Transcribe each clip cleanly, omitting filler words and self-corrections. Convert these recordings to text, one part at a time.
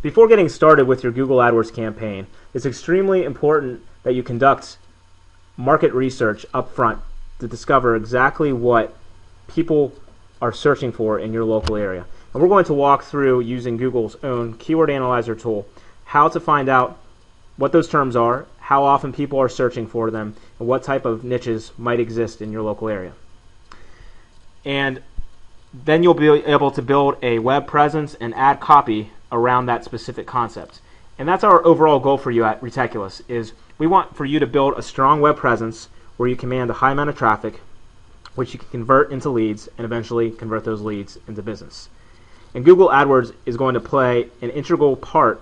Before getting started with your Google AdWords campaign, it's extremely important that you conduct market research up front to discover exactly what people are searching for in your local area. And we're going to walk through, using Google's own keyword analyzer tool, how to find out what those terms are, how often people are searching for them, and what type of niches might exist in your local area. And then you'll be able to build a web presence and add copy around that specific concept. And that's our overall goal for you at Reticulous, is we want for you to build a strong web presence where you command a high amount of traffic, which you can convert into leads and eventually convert those leads into business. And Google AdWords is going to play an integral part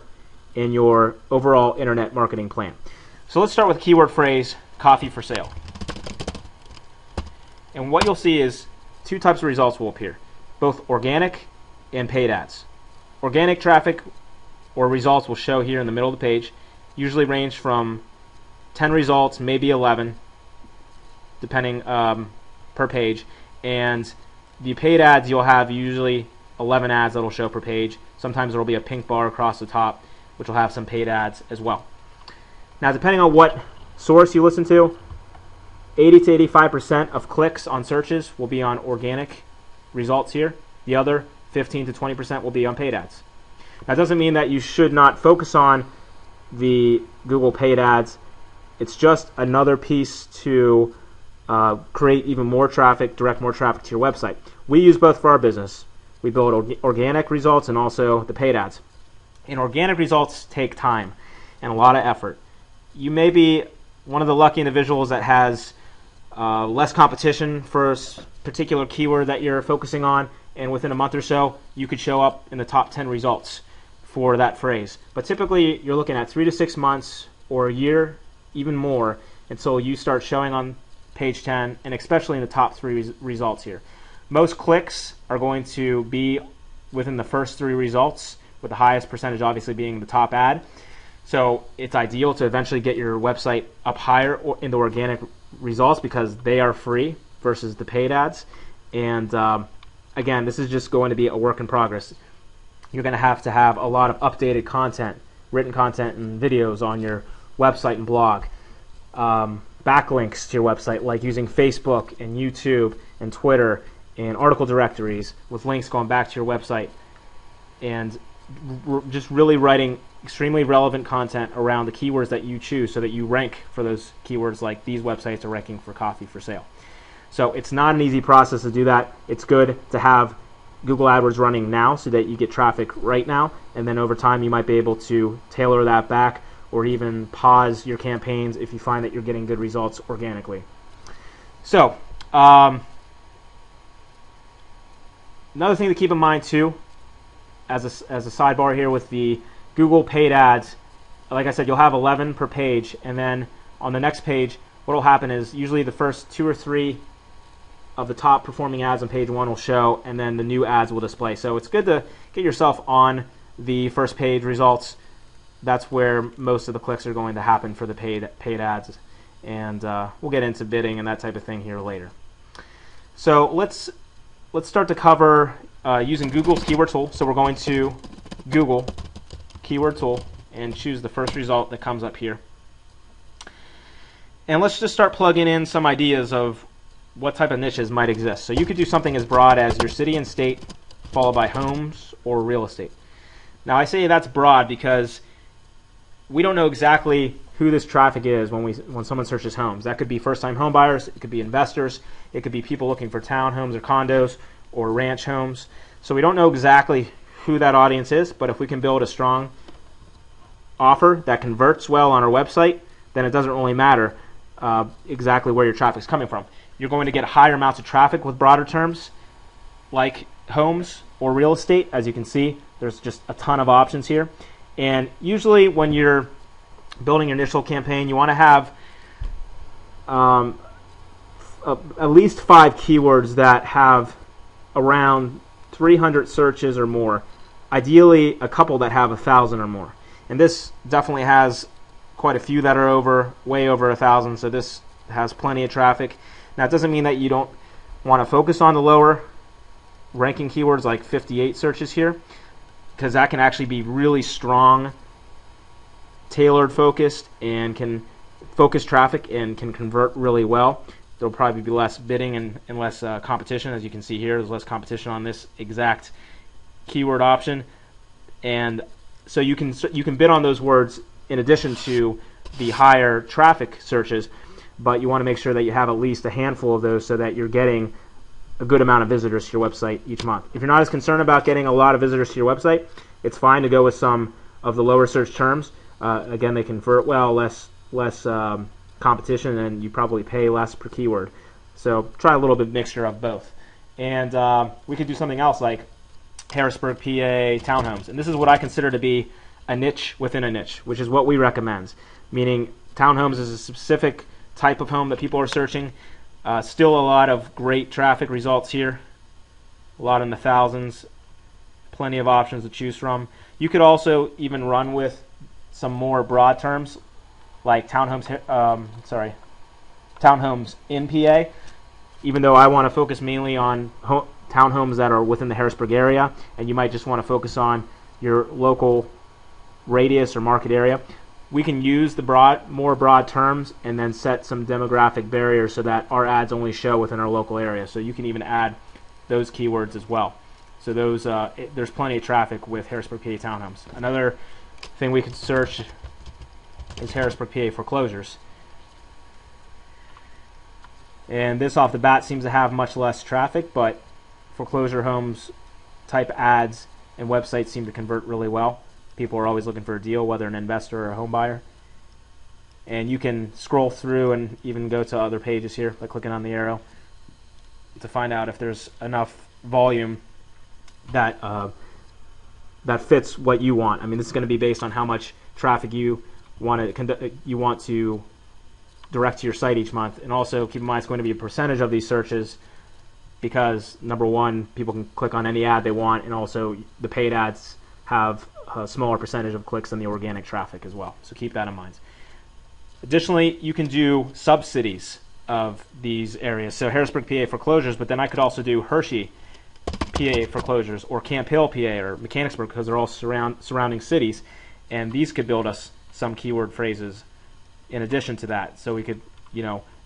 in your overall internet marketing plan. So let's start with keyword phrase, coffee for sale. And what you'll see is two types of results will appear, both organic and paid ads. Organic traffic or results will show here in the middle of the page, usually range from 10 results, maybe 11, depending per page. And the paid ads, you'll have usually 11 ads that'll show per page. Sometimes there will be a pink bar across the top, which will have some paid ads as well. Now, depending on what source you listen to, 80 to 85% of clicks on searches will be on organic results here. The other 15 to 20% will be on paid ads. That doesn't mean that you should not focus on the Google paid ads. It's just another piece to create even more traffic, direct more traffic to your website. We use both for our business. We build organic results and also the paid ads. And organic results take time and a lot of effort. You may be one of the lucky individuals that has less competition for a particular keyword that you're focusing on, and within a month or so, you could show up in the top 10 results for that phrase. But typically, you're looking at 3 to 6 months or a year, even more, until you start showing on page 10, and especially in the top 3 results here. Most clicks are going to be within the first 3 results, with the highest percentage obviously being the top ad. So it's ideal to eventually get your website up higher in the organic results because they are free versus the paid ads. And again, this is just going to be a work in progress. You're going to have a lot of updated content, written content and videos on your website and blog. Backlinks to your website, like using Facebook and YouTube and Twitter and article directories with links going back to your website. And just really writing extremely relevant content around the keywords that you choose so that you rank for those keywords, like these websites are ranking for coffee for sale. So it's not an easy process to do that. It's good to have Google AdWords running now so that you get traffic right now, and then over time you might be able to tailor that back or even pause your campaigns if you find that you're getting good results organically. So another thing to keep in mind too, as a sidebar here with the Google paid ads, like I said, you'll have 11 per page, and then on the next page, what will happen is usually the first 2 or 3 of the top performing ads on page 1 will show, and then the new ads will display. So it's good to get yourself on the first page results. That's where most of the clicks are going to happen for the paid ads, and we'll get into bidding and that type of thing here later. So let's start to cover using Google's keyword tool. So we're going to Google keyword tool and choose the first result that comes up here. And let's just start plugging in some ideas of what type of niches might exist. So you could do something as broad as your city and state, followed by homes or real estate. Now I say that's broad because we don't know exactly who this traffic is when someone searches homes. That could be first-time home buyers, it could be investors, it could be people looking for townhomes or condos or ranch homes. So we don't know exactly who that audience is, but if we can build a strong offer that converts well on our website, then it doesn't really matter exactly where your traffic is coming from. You're going to get higher amounts of traffic with broader terms like homes or real estate. As you can see, there's just a ton of options here. And usually when you're building your initial campaign, you want to have at least 5 keywords that have around 300 searches or more. Ideally, a couple that have 1,000 or more. And this definitely has quite a few that are way over 1,000, so this has plenty of traffic. Now, it doesn't mean that you don't want to focus on the lower ranking keywords like 58 searches here, because that can actually be really strong, tailored focused, and can focus traffic and can convert really well. There'll probably be less bidding and less competition. As you can see here, there's less competition on this exact keyword option, and so you can bid on those words in addition to the higher traffic searches, but you want to make sure that you have at least a handful of those so that you're getting a good amount of visitors to your website each month. If you're not as concerned about getting a lot of visitors to your website, it's fine to go with some of the lower search terms. Again, they convert well, less competition, and you probably pay less per keyword. So try a little bit mixture of both. And we could do something else like Harrisburg, PA townhomes. And this is what I consider to be a niche within a niche, which is what we recommend. Meaning townhomes is a specific type of home that people are searching. Still a lot of great traffic results here. A lot in the thousands. Plenty of options to choose from. You could also even run with some more broad terms like townhomes in PA, even though I want to focus mainly on townhomes that are within the Harrisburg area, and you might just want to focus on your local radius or market area. We can use the more broad terms and then set some demographic barriers so that our ads only show within our local area. So you can even add those keywords as well. So those there's plenty of traffic with Harrisburg, PA townhomes. Another thing we could search is Harrisburg, PA foreclosures. And this off the bat seems to have much less traffic, but foreclosure homes type ads and websites seem to convert really well. People are always looking for a deal, whether an investor or a home buyer. And you can scroll through and even go to other pages here by clicking on the arrow to find out if there's enough volume that that fits what you want. I mean, this is going to be based on how much traffic you want to direct to your site each month. And also keep in mind it's going to be a percentage of these searches, because number one, people can click on any ad they want, and also the paid ads have a smaller percentage of clicks than the organic traffic as well. So keep that in mind. Additionally, you can do sub-cities of these areas. So Harrisburg, PA foreclosures, but then I could also do Hershey, PA foreclosures, or Camp Hill, PA, or Mechanicsburg, because they're all surrounding cities. And these could build us some keyword phrases in addition to that. So we could,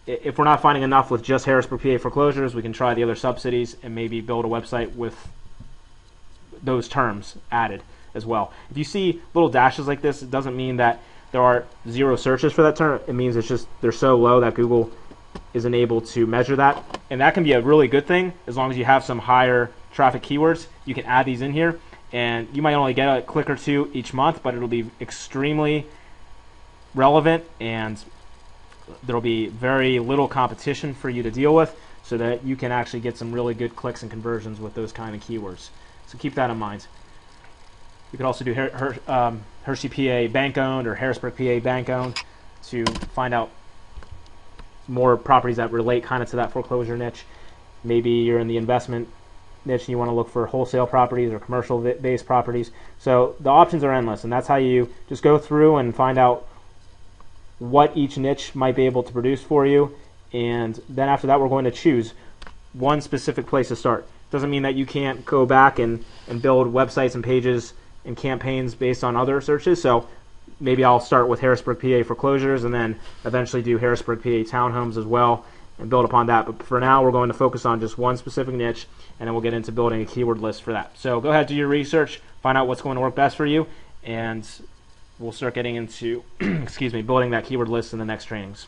if we're not finding enough with just Harrisburg, PA foreclosures, we can try the other sub-cities and maybe build a website with those terms added as well. If you see little dashes like this, it doesn't mean that there are 0 searches for that term. It means it's just they're so low that Google isn't able to measure that. And that can be a really good thing as long as you have some higher traffic keywords. You can add these in here, and you might only get a click or 2 each month, but it'll be extremely relevant, and there'll be very little competition for you to deal with, so that you can actually get some really good clicks and conversions with those kind of keywords. So keep that in mind. You could also do Hershey, PA bank-owned, or Harrisburg, PA bank-owned, to find out more properties that relate kind of to that foreclosure niche. Maybe you're in the investment niche and you want to look for wholesale properties or commercial-based properties. So the options are endless, and that's how you just go through and find out what each niche might be able to produce for you. And then after that, we're going to choose one specific place to start. Doesn't mean that you can't go back and build websites and pages and campaigns based on other searches. So maybe I'll start with Harrisburg, PA foreclosures, and then eventually do Harrisburg, PA townhomes as well, and build upon that. But for now, we're going to focus on just one specific niche, and then we'll get into building a keyword list for that. So go ahead, do your research, find out what's going to work best for you, and we'll start getting into building that keyword list in the next trainings.